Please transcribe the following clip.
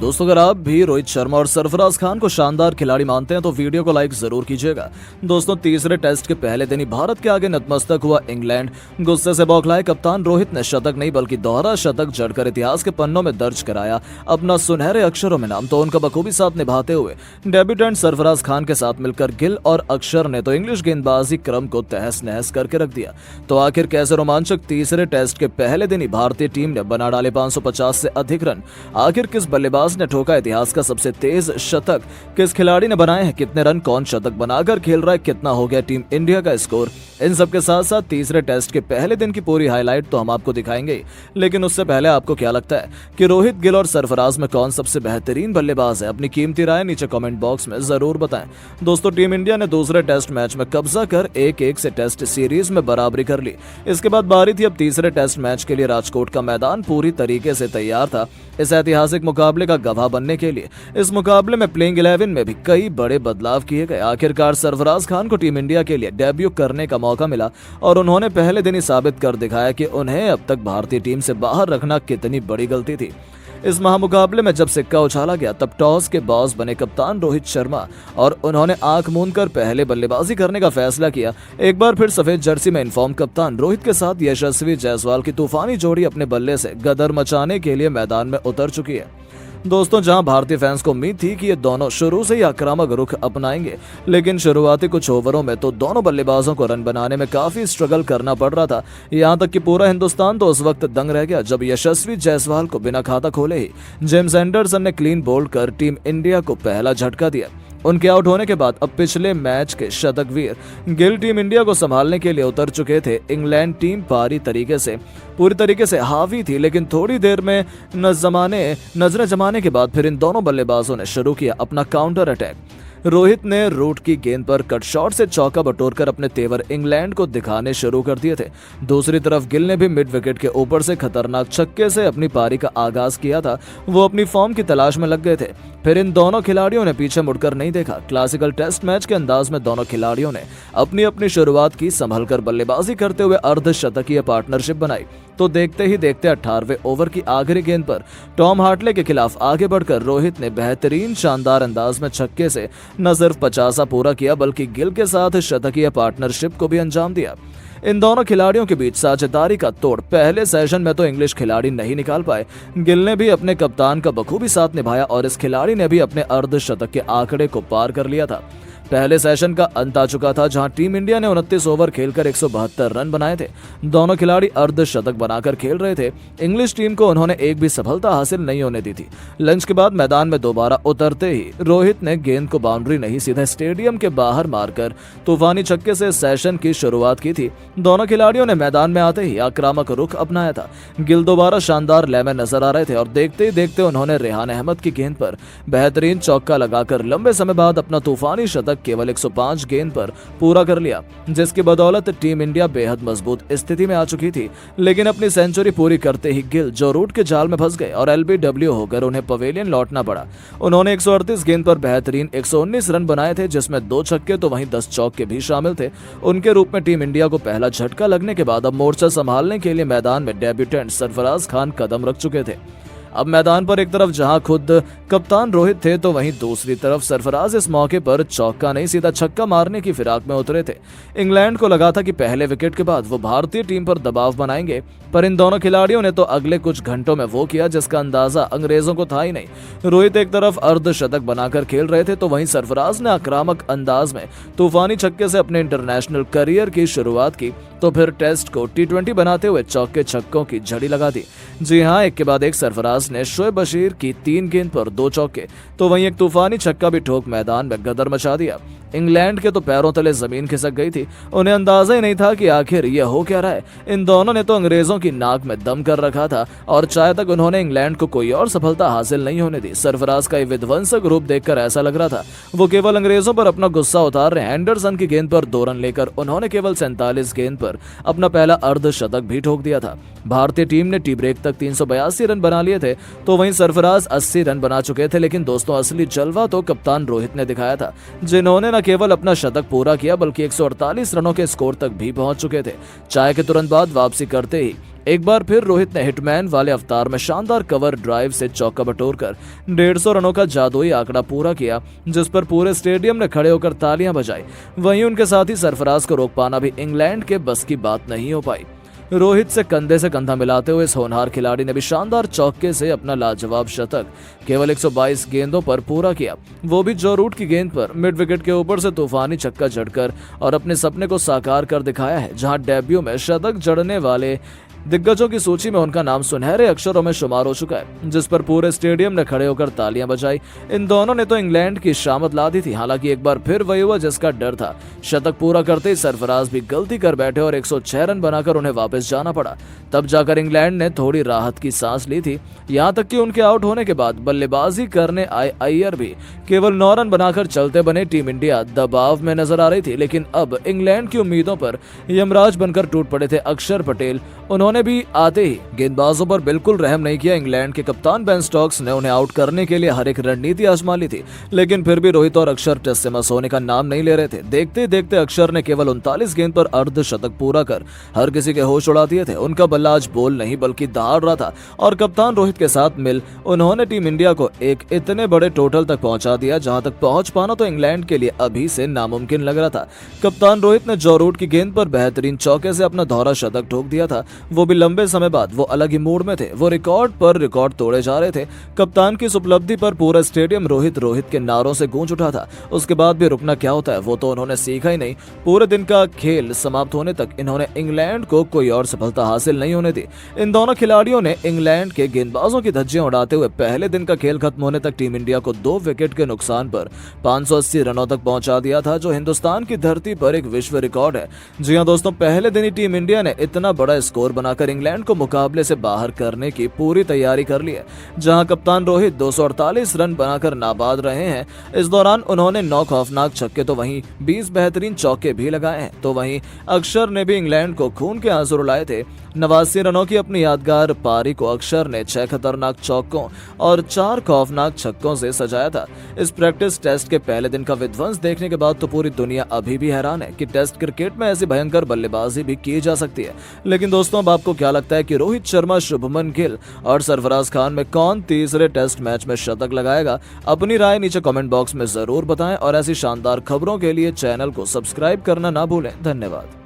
दोस्तों, अगर आप भी रोहित शर्मा और सरफराज खान को शानदार खिलाड़ी मानते हैं तो वीडियो को लाइक जरूर कीजिएगा। दोस्तों, तीसरे टेस्ट के पहले दिन ही भारत के आगे नतमस्तक हुआ इंग्लैंड। गुस्से से बौखलाए कप्तान रोहित ने शतक नहीं बल्कि दोहरा शतक जड़कर इतिहास के पन्नों में दर्ज कराया अपना सुनहरे अक्षरों में नाम। तो उनका बखूबी साथ निभाते हुए डेब्यूटेंट सरफराज खान के साथ मिलकर गिल और अक्षर ने तो इंग्लिश गेंदबाजी क्रम को तहस नहस करके रख दिया। तो आखिर कैसे रोमांचक तीसरे टेस्ट के पहले दिन ही भारतीय टीम ने बना डाले 550 से अधिक रन। आखिर किस बल्लेबाज ने ठोका इतिहास का सबसे तेज शतक, किस खिलाड़ी ने बनाए हैं कितने रन, कौन शतक बनाकर खेल रहा है, कितना हो गया टीम इंडिया का स्कोर, इन सब के साथ साथ तीसरे टेस्ट के पहले दिन की पूरी हाईलाइट तो हम आपको दिखाएंगे। लेकिन उससे पहले आपको क्या लगता है कि रोहित, गिल और सरफराज में कौन सबसे बेहतरीन बल्लेबाज है? अपनी कीमती राय नीचे कमेंट बॉक्स में जरूर बताएं। दोस्तों, टीम इंडिया ने दूसरे टेस्ट मैच में कब्जा कर 1-1 से टेस्ट सीरीज में बराबरी कर ली। इसके बाद बारी थी अब तीसरे टेस्ट मैच के लिए। राजकोट का मैदान पूरी तरीके से तैयार था इस ऐतिहासिक मुकाबले का गवाह बनने के लिए। इस मुकाबले में प्लेइंग 11 में भी कई बड़े बदलाव किए गए। आखिरकार सरफराज खान को टीम इंडिया के लिए डेब्यू करने का मौका मिला और उन्होंने पहले दिन ही साबित कर दिखाया कि उन्हें अब तक भारतीय टीम से बाहर रखना कितनी बड़ी गलती थी। इस महामुकाबले में जब सिक्का उछाला गया तब टॉस के बॉस बने कप्तान रोहित शर्मा और उन्होंने आंख मूंदकर पहले बल्लेबाजी करने का फैसला किया। एक बार फिर सफेद जर्सी में इन्फॉर्म कप्तान रोहित के साथ यशस्वी जायसवाल की तूफानी जोड़ी अपने बल्ले से गदर मचाने के लिए मैदान में उतर चुकी है। दोस्तों, जहां भारतीय फैंस को उम्मीद थी कि ये दोनों शुरू से ही आक्रामक रुख अपनाएंगे, लेकिन शुरुआती कुछ ओवरों में तो दोनों बल्लेबाजों को रन बनाने में काफी स्ट्रगल करना पड़ रहा था। यहां तक कि पूरा हिंदुस्तान तो उस वक्त दंग रह गया जब यशस्वी जायसवाल को बिना खाता खोले ही जेम्स एंडरसन ने क्लीन बोल्ड कर टीम इंडिया को पहला झटका दिया। उनके आउट होने के बाद अब पिछले मैच के शतकवीर गिल टीम इंडिया को संभालने के लिए उतर चुके थे। इंग्लैंड टीम पूरी तरीके से हावी थी, लेकिन थोड़ी देर में नजरें जमाने के बाद फिर इन दोनों बल्लेबाजों ने शुरू किया अपना काउंटर अटैक। रोहित ने रूट की गेंद पर कट शॉट से चौका बटोरकर अपने तेवर इंग्लैंड को दिखाने शुरू कर दिए थे। दूसरी तरफ गिल ने भी मिड विकेट के ऊपर से खतरनाक छक्के से अपनी पारी का आगाज किया था। वो अपनी फॉर्म की तलाश में लग गए थे। फिर इन दोनों खिलाड़ियों ने पीछे मुड़कर नहीं देखा। क्लासिकल टेस्ट मैच के अंदाज में दोनों खिलाड़ियों ने अपनी अपनी शुरुआत की। संभलकर बल्लेबाजी करते हुए अर्धशतकीय पार्टनरशिप बनाई। तो देखते ही देखते 18वें ओवर की आखिरी गेंद पर टॉम हार्टले के खिलाफ आगे बढ़कर रोहित ने बेहतरीन शानदार अंदाज में छक्के से न सिर्फ 50 पूरा किया बल्कि गिल के साथ शतकीय पार्टनरशिप को भी अंजाम दिया। इन दोनों खिलाड़ियों के बीच साझेदारी का तोड़ पहले सेशन में तो इंग्लिश खिलाड़ी नहीं निकाल पाए। गिल ने भी अपने कप्तान का बखूबी साथ निभाया और इस खिलाड़ी ने भी अपने अर्धशतक के आंकड़े को पार कर लिया था। पहले सेशन का अंत आ चुका था जहां टीम इंडिया ने 29 ओवर खेलकर 172 रन बनाए थे। दोनों खिलाड़ी अर्धशतक बनाकर खेल रहे थे। इंग्लिश टीम को उन्होंने एक भी सफलता हासिल नहीं होने दी थी। लंच के बाद मैदान में दोबारा उतरते ही रोहित ने गेंद को बाउंड्री नहीं सीधे स्टेडियम के बाहर मारकर तूफानी छक्के से सेशन की शुरुआत की थी। दोनों खिलाड़ियों ने मैदान में आते ही आक्रामक रुख अपनाया था। गिल दोबारा शानदार लय में नजर आ रहे थे और देखते ही देखते उन्होंने रेहान अहमद की गेंद पर बेहतरीन चौका लगाकर लंबे समय बाद अपना तूफानी शतक केवल 105 गेंद पर पूरा कर लिया, जिसकी बदौलत टीम इंडिया बेहद मजबूत स्थिति में आ चुकी थी। लेकिन अपनी सेंचुरी पूरी करते ही गिल जो रूट के जाल में फंस गए और एलबीडब्ल्यू होकर उन्हें पवेलियन लौटना पड़ा। उन्होंने 138 गेंद पर बेहतरीन 119 रन बनाए थे, जिसमें 2 छक्के तो वहीं 10 चौके भी शामिल थे। उनके रूप में टीम इंडिया को पहला झटका लगने के बाद अब मोर्चा संभालने के लिए मैदान में डेब्यूटेंट सरफराज खान कदम रख चुके थे। अब मैदान पर एक तरफ जहां खुद कप्तान रोहित थे तो वहीं दूसरी तरफ सरफराज इस मौके पर चौका नहीं सीधा छक्का मारने की फिराक में उतरे थे। इंग्लैंड को लगा था कि पहले विकेट के बाद वो भारतीय टीम पर दबाव बनाएंगे, पर इन दोनों खिलाड़ियों ने तो अगले कुछ घंटों में वो किया जिसका अंदाजा अंग्रेजों को था ही नहीं। रोहित एक तरफ अर्धशतक बनाकर खेल रहे थे तो वहीं सरफराज ने आक्रामक अंदाज में तूफानी छक्के से अपने इंटरनेशनल करियर की शुरुआत की। तो फिर टेस्ट को T20 बनाते हुए चौके छक्कों की झड़ी लगा दी। जी हाँ, एक के बाद एक सरफराज ने शोएब बशीर की 3 गेंद पर 2 चौके तो वहीं एक तूफानी छक्का भी ठोक मैदान में गदर मचा दिया। इंग्लैंड के तो पैरों तले जमीन खिसक गई थी। उन्हें अंदाजा ही नहीं था कि आखिर यह हो क्या रहा है। इन दोनों ने तो अंग्रेजों की नाक में दम कर रखा था और चाहे तक उन्होंने इंग्लैंड को कोई और सफलता हासिल नहीं होने दी। सरफराज का ये विध्वंसक रूप देखकर ऐसा लग रहा था वो केवल अंग्रेजों पर अपना गुस्सा उतार रहे हैं। एंडरसन की गेंद पर 2 रन लेकर उन्होंने केवल 47 गेंद पर अपना पहला अर्धशतक भी ठोक दिया था। भारतीय टीम ने टी ब्रेक तक 382 रन बना लिए थे तो वहीं सरफराज 80 रन बना चुके थे। लेकिन दोस्तों, असली जलवा तो कप्तान रोहित ने दिखाया था, जिन्होंने न केवल अपना शतक पूरा किया बल्कि 148 रनों के स्कोर तक भी पहुंच चुके थे। चाय के तुरंत बाद वापसी करते ही एक बार फिर रोहित ने हिटमैन वाले अवतार में शानदार कवर ड्राइव से चौका बटोरकर 150 रनों का जादुई आंकड़ा पूरा किया, जिस पर पूरे स्टेडियम ने खड़े होकर तालियां बजाई। वहीं उनके साथ ही सरफराज को रोक पाना भी इंग्लैंड के बस की बात नहीं हो पाई। रोहित से कंधा मिलाते हुए इस होनहार खिलाड़ी ने भी शानदार चौके से अपना लाजवाब शतक केवल 122 गेंदों पर पूरा किया, वो भी जो रूट की गेंद पर मिड विकेट के ऊपर से तूफानी छक्का जड़कर, और अपने सपने को साकार कर दिखाया है, जहां डेब्यू में शतक जड़ने वाले दिग्गजों की सूची में उनका नाम सुनहरे अक्षरों में शुमार हो चुका है, जिस पर पूरे स्टेडियम ने खड़े होकर तालियां बजाई। इन दोनों ने तो इंग्लैंड की शामत ला दी थी। हालांकि एक बार फिर वही हुआ जिसका डर था। शतक पूरा करते ही सरफराज भी गलती कर बैठे और 106 रन बनाकर उन्हें वापस जाना पड़ा। तब जाकर इंग्लैंड ने थोड़ी राहत की सांस ली थी। यहाँ तक कि उनके आउट होने के बाद बल्लेबाजी करने आए अय्यर भी केवल 9 रन बनाकर चलते बने। टीम इंडिया दबाव में नजर आ रही थी, लेकिन अब इंग्लैंड की उम्मीदों पर यमराज बनकर टूट पड़े थे अक्षर पटेल। उन्होंने भी आते ही गेंदबाजों पर बिल्कुल रहम नहीं किया। इंग्लैंड के कप्तान बेन स्टोक्स ने उन्हें आउट करने के लिए हर एक रणनीति आजमा ली थी, लेकिन फिर भी रोहित और अक्षर टेस्ट से मिस होने का नाम नहीं ले रहे थे। देखते देखते अक्षर ने केवल 39 गेंद पर अर्धशतक पूरा कर हर किसी के होश उड़ा दिए थे। उनका बल्ला आज बोल नहीं बल्कि दहाड़ रहा था, और कप्तान रोहित के साथ मिल उन्होंने टीम इंडिया को एक इतने बड़े टोटल तक पहुंचा दिया, जहां तक पहुंच पाना तो इंग्लैंड के लिए अभी से नामुमकिन लग रहा था। कप्तान रोहित ने जो रूट की गेंद पर बेहतरीन चौके से अपना दोहरा शतक ठोक दिया था, वो भी लंबे समय बाद। वो अलग ही मूड में थे, वो रिकॉर्ड पर रिकॉर्ड तोड़े जा रहे थे। कप्तान की इस उपलब्धि पर पूरा स्टेडियम रोहित रोहित के नारों से गूंज उठा था। उसके बाद भी रुकना क्या होता है वो तो उन्होंने सीखा ही नहीं। पूरे दिन का खेल समाप्त होने तक इन्होंने इंग्लैंड को कोई और सफलता हासिल नहीं होने दी। इन दोनों खिलाड़ियों ने इंग्लैंड के गेंदबाजों की धज्जियां उड़ाते हुए पहले दिन का खेल खत्म होने तक टीम इंडिया को 2 विकेट के नुकसान पर 580 रनों तक पहुंचा दिया था, जो हिंदुस्तान की धरती पर एक विश्व रिकॉर्ड है। जी हां दोस्तों, पहले दिन ही टीम इंडिया ने इतना बड़ा स्कोर बनाकर इंग्लैंड को मुकाबले से बाहर करने की पूरी तैयारी कर ली है। जहां कप्तान रोहित 248 रन बनाकर नाबाद रहे हैं। इस दौरान उन्होंने 9 खौफनाक छक्के तो वहीं 20 बेहतरीन चौके भी लगाए हैं। तो वहीं अक्षर ने भी इंग्लैंड को खून के आंसू रुलाए थे। 89 रनों की अपनी यादगार पारी को अक्षर ने 6 खतरनाक चौकों और 4 खौफनाक छक्कों से सजाया था। इस प्रैक्टिस टेस्ट के पहले दिन का विध्वंस देखने के बाद तो पूरी दुनिया अभी भी हैरान है कि टेस्ट क्रिकेट में ऐसी भयंकर बल्लेबाजी भी की जा सकती है। लेकिन दोस्तों, अब आपको क्या लगता है कि रोहित शर्मा, शुभमन गिल और सरफराज खान में कौन तीसरे टेस्ट मैच में शतक लगाएगा? अपनी राय नीचे कमेंट बॉक्स में जरूर बताएं, और ऐसी शानदार खबरों के लिए चैनल को सब्सक्राइब करना ना भूलें। धन्यवाद।